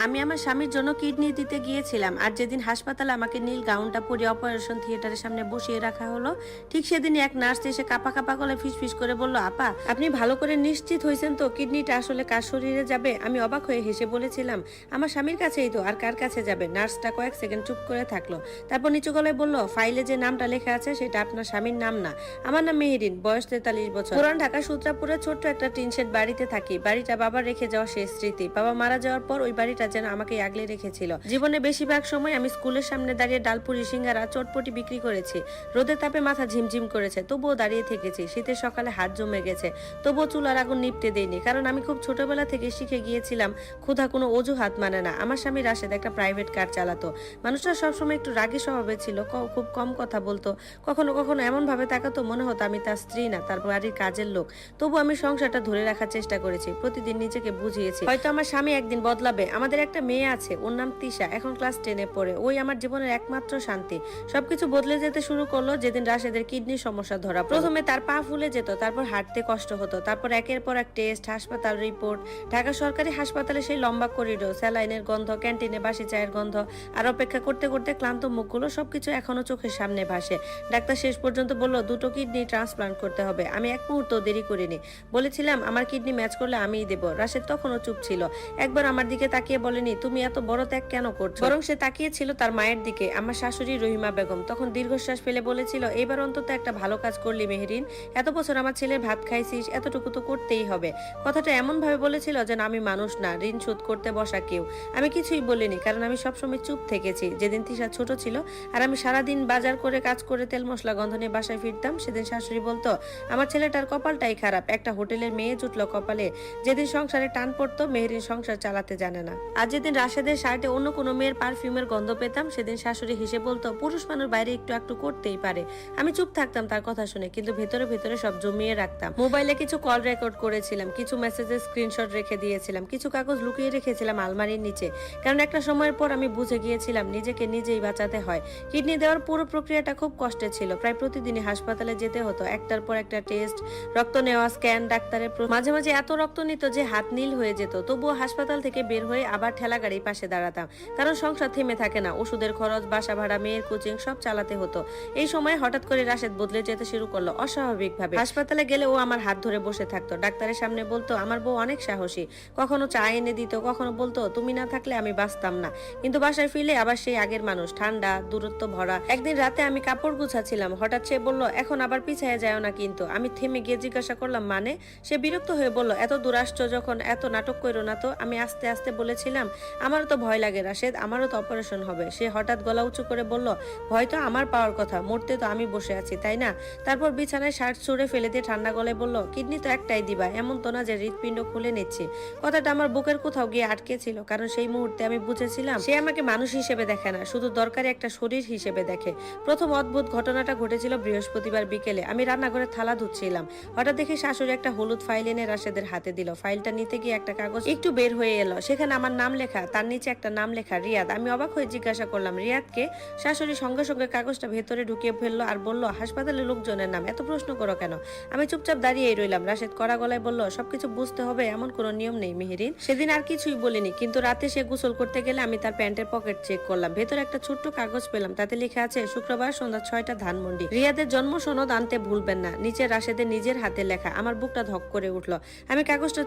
আমি আমার স্বামীর জন্য কিডনি দিতে গিয়েছিলাম, আর যেদিন হাসপাতালে আমাকে নীল গাউনটা পরে অপারেশন থিয়েটারের সামনে বসিয়ে রাখা হলো, ঠিক সেদিনই এক নার্স এসে কাপা কাপা গলায় ফিসফিস করে বলল, আপা আপনি ভালো করে নিশ্চিত হয়েছেন তো কিডনিটা আসলে কার শরীরে যাবে? আমি অবাক হয়ে হেসে বলেছিলাম, আমার স্বামীর কাছেই তো, আর কার কাছে যাবে? নার্সটা কয়েক সেকেন্ড চুপ করে থাকলো, তারপর নিচু গলায় বলল, ফাইলে যে নামটা লেখা আছে সেটা আপনার স্বামীর নাম না, আমার নাম মেহেরিন, বয়স 43 বছর, পুরান ঢাকা সূত্রাপুরে ছোট্ট একটা টিনশেড বাড়িতে থাকি। বাড়িটা বাবার রেখে যাওয়া শেষ স্মৃতি। বাবা মারা যাওয়ার পর ওই বাড়িটা যেন আমাকে আগলে রেখেছিল। জীবনে বেশিরভাগ সময় আমি স্কুলের সামনে দাঁড়িয়ে ডালপুরি, সিঙ্গারা, চটপটি বিক্রি করেছি। রোদের তাপে মাথা ঝিমঝিম করেছে, তবুও দাঁড়িয়ে থেকেছি। শীতের সকালে হাত জমে গেছে, তবুও চুলার আগুন নিপতে দেইনি, কারণ আমি খুব ছোটবেলা থেকে শিখে গিয়েছিলাম ক্ষুধা কোনো অজুহাত মানে না। আমার স্বামী রাশেদ একটা প্রাইভেট কার চালাতো। মানুষটা সবসময় একটু রাগী স্বভাবের ছিল, খুব কম কথা বলতো, কখনো কখনো এমন ভাবে তাকাতো মনে হতো আমি তার স্ত্রী না, তার বাড়ির কাজের লোক। তবু আমি সংসারটা ধরে রাখার চেষ্টা করেছি, প্রতিদিন নিজেকে বুঝিয়েছি হয়তো আমার স্বামী একদিন বদলাবে। আমাদের একটা মেয়ে আছে, ওর নাম তিশা, এখন ক্লাস 10-এ পড়ে। ওই আমার জীবনের একমাত্র শান্তি। সবকিছু বদলে যেতে শুরু করলো যেদিন রাশেদের কিডনির সমস্যা ধরা পড়ল। প্রথমে তার পা ফুলে যেত, তারপর হাঁটতে কষ্ট হতো, তারপর একের পর এক টেস্ট, হাসপাতাল রিপোর্ট। ঢাকা সরকারি হাসপাতালে সেই লম্বা করিডোর, স্যালাইনের গন্ধ, ক্যান্টিনে বাসি চায়ের গন্ধ, আর অপেক্ষা করতে করতে ক্লান্ত মুখগুলো, সবকিছু এখনো চোখের সামনে ভাসে। ডাক্তার শেষ পর্যন্ত বলল 2টো কিডনি ট্রান্সপ্লান্ট করতে হবে। আমি এক মুহূর্ত দেরি করিনি, বলেছিলাম আমার কিডনি ম্যাচ করলে আমিই দেবো। রাশেদ তখনও চুপ ছিল, একবার আমার দিকে তাকিয়ে বলেনি তুমি এত বড় ত্যাগ কেন করছো, বরং সে তাকিয়েছিল তার মায়ের দিকে, আমার শাশুড়ি রহিমা বেগম। তখন দীর্ঘশ্বাস ফেলে বলেছিল, এবার অন্তত একটা ভালো কাজ করলি মেহেরিন, এত বছর আমার ছেলের ভাত খাইছিস, এতটুকু তো করতেই হবে। কথাটা এমন ভাবে বলেছিল যেন আমি মানুষ না, ঋণ শোধ করতে বসা কেউ। আমি কিছুই বলিনি, কারণ আমি সবসময় চুপ থেকেছি। যেদিন তিশা ছোট ছিল আর আমি সারাদিন বাজার করে কাজ করে তেল মশলা গন্ধ নিয়ে বাসায় ফিরতাম, সেদিন শাশুড়ি বলতো, আমার ছেলেটার কপালটাই খারাপ, একটা হোটেলের মেয়ে জুটলো কপালে। যেদিন সংসারে টান পড়তো, মেহেরিন সংসার চালাতে জানে না। আর যেদিন রাশেদের শার্টে অন্য কোনো মেয়ের পারফিউমের গন্ধ পেতাম, সেদিন শাশুড়ি হেসে বলতো, পুরুষ মানুষ বাইরে একটু একটু করতেই পারে। আমি চুপ থাকতাম তার কথা শুনে, কিন্তু ভেতরে ভেতরে সব জমিয়ে রাখতাম। মোবাইলে কিছু কল রেকর্ড করেছিলাম, কিছু মেসেজের স্ক্রিনশট রেখে দিয়েছিলাম, কিছু কাগজ লুকিয়ে রেখেছিলাম আলমারির নিচে, কারণ একটা সময়ের পর আমি বুঝে গিয়েছিলাম নিজেকে নিজেই বাঁচাতে হয়। কিডনি দেওয়ার পুরো প্রক্রিয়াটা খুব কষ্টের ছিল। প্রায় প্রতিদিনই হাসপাতালে যেতে হতো, একটার পর একটা টেস্ট, রক্ত নেওয়া, স্ক্যান, ডাক্তারের মাঝে মাঝে এত রক্ত নিত যে হাত নীল হয়ে যেত। তবুও হাসপাতাল থেকে বের হয়ে আবার ঠেলা গাড়ির পাশে দাঁড়াতাম, কারণ সংসার থেমে থাকে না। ওষুধের খরচ, বাসা ভাড়া, মেয়ের কোচিং সব চালাতে হতো। এই সময় হঠাৎ করে রাশেদ বদলে যেতে শুরু করলো অস্বাভাবিকভাবে। হাসপাতালে গেলে ও আমার হাত ধরে বসে থাকতো, ডাক্তারের সামনে বলতো আমার বউ অনেক সাহসী, কখনো চা এনে দিত, কখনো বলতো তুমি না থাকলে আমি বাঁচতাম না। কিন্তু বাসায় ফিরলে আবার সেই আগের মানুষ, ঠান্ডা, দূরত্ব ভরা। একদিন রাতে আমি কাপড় গুছাচ্ছিলাম, হঠাৎ সে বলল, এখন আবার পিছায় যায় না কিন্তু। আমি থেমে গিয়ে জিজ্ঞাসা করলাম মানে? সে বিরক্ত হয়ে বলল, এত দূর আসছো যখন, এত নাটক করো না তো। আমি আস্তে আস্তে বলেছিলাম, আমারও তো ভয় লাগে রাশেদ, আমারও তো অপারেশন হবে। সে হঠাৎ গলা উঁচু করে বলল, ভয় তো আমার পাওয়ার কথা, মরতে তো আমি বসে আছি, তাই না? তারপর বিছানায় শার্ট ছুঁড়ে ফেলে দিয়ে ঠান্ডা গলায় বলল, কিডনি তো একটাই দিবা, এমন তো না যে হৃৎপিণ্ড খুলে নিচ্ছি। কথাটা আমার বুকের কোথাও গিয়ে আটকে ছিল, কারণ সেই মুহূর্তে আমি বুঝেছিলাম সে আমাকে মানুষ হিসেবে দেখে না, শুধু দরকারি একটা শরীর হিসেবে দেখে। প্রথম অদ্ভুত ঘটনাটা ঘটেছিল বৃহস্পতিবার বিকেলে। আমি রান্নাঘরে থালা ধুচ্ছিলাম, হঠাৎ দেখি শাশুড়ি একটা হলুদ ফাইল এনে রাশেদের হাতে দিল। ফাইলটা নিতে গিয়ে একটা কাগজ একটু বের হয়ে এলো, সেখানে আমার নাম লেখা, তার নিচে একটা নাম লেখা, রিয়াদ। আমি অবাক হয়ে জিজ্ঞাসা করলাম, রিয়াদকে? শাশুড়ি সঙ্গে সঙ্গে কাগজটা ভেতরে ঢুকিয়ে ফেললো আর বলল, হাসপাতালের লোকজনের নাম, এত প্রশ্ন করো কেন? আমি চুপচাপ দাঁড়িয়েই রইলাম। রাশেদ কড়া গলায় বলল, সবকিছু বুঝতে হবে এমন কোনো নিয়ম নেই মেহেরিন। সেদিন আর কিছুই বলিনি, কিন্তু রাতে সে গোসল করতে গেলে আমি তার প্যান্টের পকেট চেক করলাম, ভেতরে একটা ছোট্ট কাগজ পেলাম, তাতে লেখা আছে, শুক্রবার সন্ধ্যা 6টা, ধানমন্ডি। রিয়াদের জন্ম সনদ আনতে ভুলবেন না, নিচে রাশেদের নিজের হাতে লেখা। আমার বুকটা ধক করে উঠলো। আমি কাগজটা